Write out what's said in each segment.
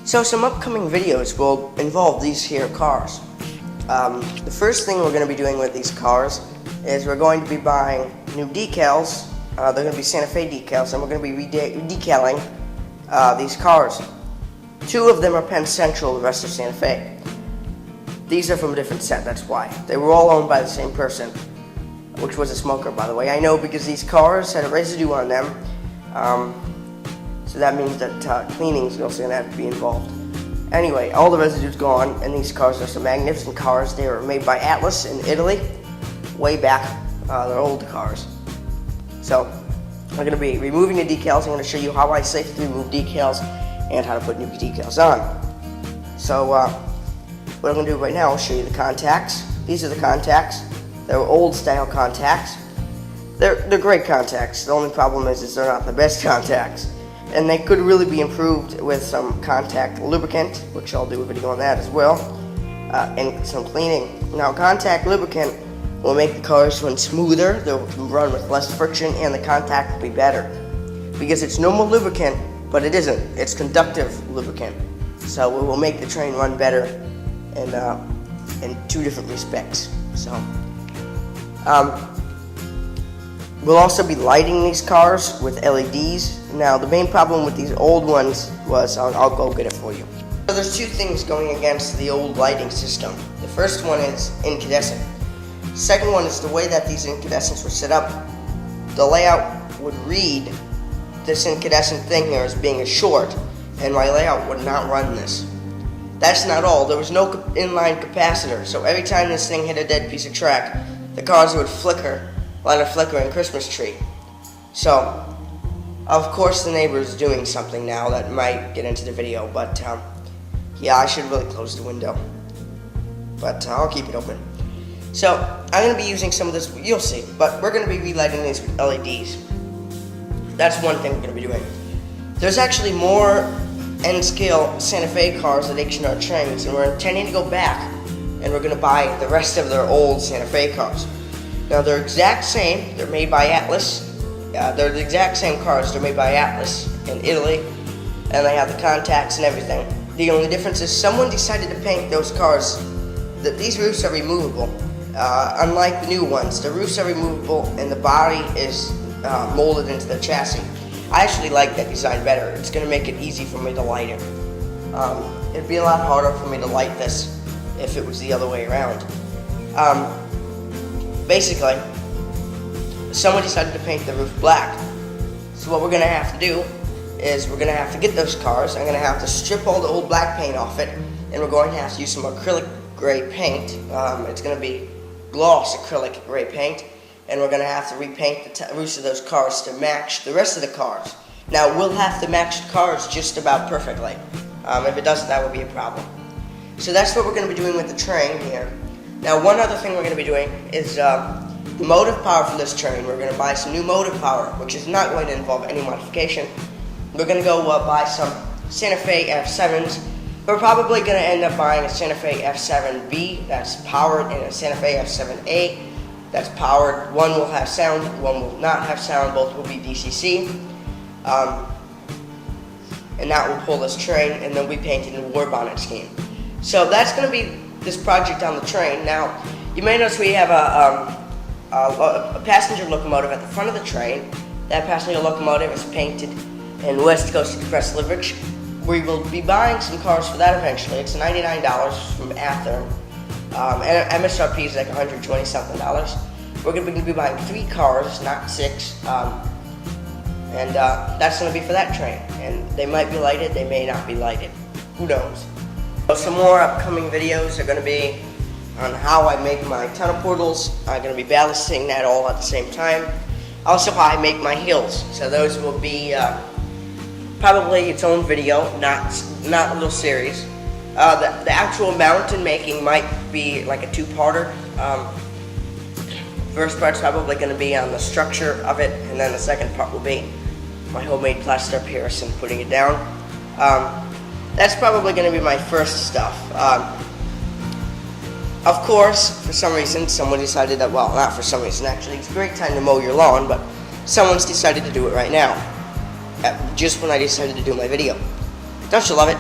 So some upcoming videos will involve these here cars. The first thing we're going to be doing with these cars is we're going to be buying new decals. They're going to be Santa Fe decals, and we're going to be decaling these cars. Two of them are Penn Central, the rest are Santa Fe. These are from a different set, that's why. They were all owned by the same person, which was a smoker, by the way. I know because these cars had a residue on them, so that means that cleaning is also going to have to be involved. Anyway, all the residue's gone, and these cars are some magnificent cars. They were made by Atlas in Italy, way back. They're old cars. So, I'm going to be removing the decals. I'm going to show you how I safely remove decals and how to put new decals on. So, what I'm going to do right now, I'll show you the contacts. These are the contacts. They're old style contacts. They're great contacts. The only problem is they're not the best contacts. And they could really be improved with some contact lubricant, which I'll do a video on that as well, and some cleaning. Now, contact lubricant will make the cars run smoother, they'll run with less friction, and the contact will be better. Because it's normal lubricant, but it isn't. It's conductive lubricant. So it will make the train run better in two different respects. So, we'll also be lighting these cars with LEDs. Now, the main problem with these old ones was, I'll go get it for you. So there's two things going against the old lighting system. The first one is incandescent. The second one is the way that these incandescents were set up. The layout would read this incandescent thing here as being a short, and my layout would not run this. That's not all. There was no inline capacitor, so every time this thing hit a dead piece of track, the cars would flicker like a flickering Christmas tree. So, of course the neighbor is doing something now that might get into the video, but yeah, I should really close the window. But I'll keep it open. So, I'm going to be using some of this, you'll see, but we're going to be relighting these with LEDs. That's one thing we're going to be doing. There's actually more N-scale Santa Fe cars at H&R Trains, and we're intending to go back and we're going to buy the rest of their old Santa Fe cars. Now, they're exact same. They're made by Atlas. They're the exact same cars. They're made by Atlas in Italy, and they have the contacts and everything. The only difference is someone decided to paint those cars. These roofs are removable. Unlike the new ones, the roofs are removable and the body is molded into the chassis. I actually like that design better. It's going to make it easy for me to light it. It'd be a lot harder for me to light this if it was the other way around. Basically, someone decided to paint the roof black. So what we're going to have to do is we're going to have to get those cars. I'm going to have to strip all the old black paint off it, and we're going to have to use some acrylic gray paint. It's going to be gloss acrylic gray paint, and we're going to have to repaint the roofs of those cars to match the rest of the cars. Now, we'll have to match the cars just about perfectly. If it doesn't, that would be a problem. So that's what we're going to be doing with the train here. Now, one other thing we're going to be doing is the motive power for this train. We're going to buy some new motive power, which is not going to involve any modification. We're going to go buy some Santa Fe F7s. We're probably going to end up buying a Santa Fe F7B that's powered and a Santa Fe F7A that's powered. One will have sound, one will not have sound. Both will be DCC. And that will pull this train, and then we painted in a war bonnet scheme. So that's going to be this project on the train. Now, you may notice we have a passenger locomotive at the front of the train. That passenger locomotive is painted in West Coast Express livery. We will be buying some cars for that eventually. It's $99 from Athearn. And MSRP is like $120 something. We're going to be buying 3 cars, not 6. And that's going to be for that train. And they might be lighted, they may not be lighted. Who knows? So some more upcoming videos are going to be on how I make my tunnel portals. I'm going to be balancing that all at the same time. Also, how I make my hills. So those will be probably its own video, not a little series. The actual mountain making might be like a 2-parter. First part's probably going to be on the structure of it, and then the second part will be my homemade plaster Paris and putting it down. That's probably going to be my first stuff. Of course, for some reason, someone decided that, well, not for some reason, actually, it's a great time to mow your lawn, but someone's decided to do it right now, just when I decided to do my video. Don't you love it?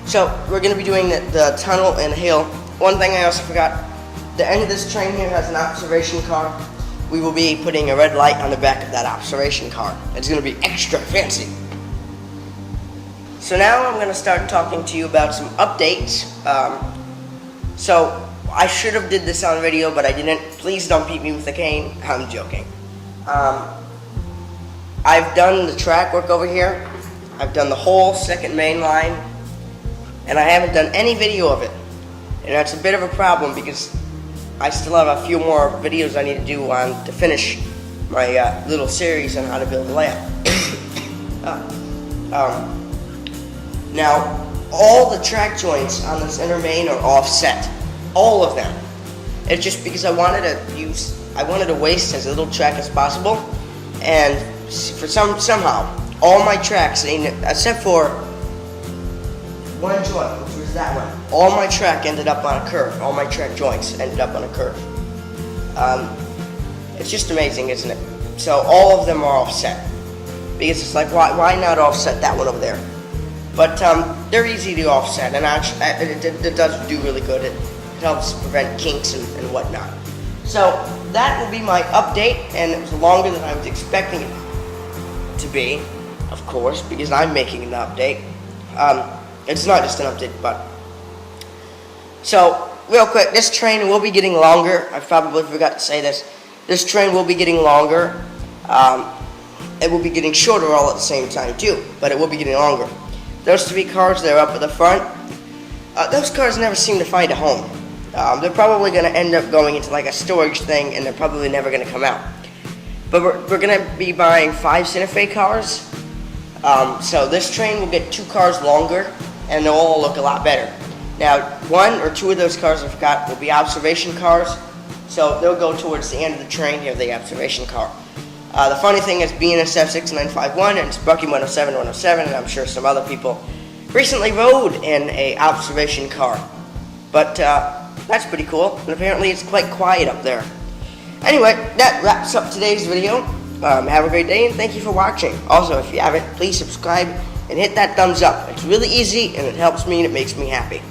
So we're going to be doing the tunnel and the hill. One thing I also forgot, the end of this train here has an observation car. We will be putting a red light on the back of that observation car. It's going to be extra fancy. So now I'm going to start talking to you about some updates. So I should have did this on video, but I didn't. Please don't beat me with a cane. I'm joking. I've done the track work over here. I've done the whole second main line, and I haven't done any video of it. And that's a bit of a problem because I still have a few more videos I need to do to finish my little series on how to build a layout. Now, all the track joints on this inner main are offset. All of them. It's just because I wanted to waste as little track as possible, and somehow all my tracks, except for one joint, which was that one, all my track ended up on a curve. All my track joints ended up on a curve. It's just amazing, isn't it? So all of them are offset because it's like, why not offset that one over there? But they're easy to offset, and actually it does do really good. It helps prevent kinks and whatnot. So that will be my update, and it was longer than I was expecting it to be, of course, because I'm making an update. It's not just an update, but so real quick, this train will be getting longer. I probably forgot to say this. This train will be getting longer. It will be getting shorter all at the same time too, but it will be getting longer. Those 3 cars that are up at the front, those cars never seem to find a home. They're probably going to end up going into like a storage thing, and they're probably never going to come out. But we're going to be buying 5 Santa Fe cars. So this train will get 2 cars longer, and they'll all look a lot better. Now, 1 or 2 of those cars, I forgot, will be observation cars. So they'll go towards the end of the train here, the observation car. The funny thing is BNSF 6951 and Sparky 107, and I'm sure some other people recently rode in a observation car. But that's pretty cool, and apparently it's quite quiet up there. Anyway, that wraps up today's video. Have a great day, and thank you for watching. Also, if you haven't, please subscribe and hit that thumbs up. It's really easy, and it helps me, and it makes me happy.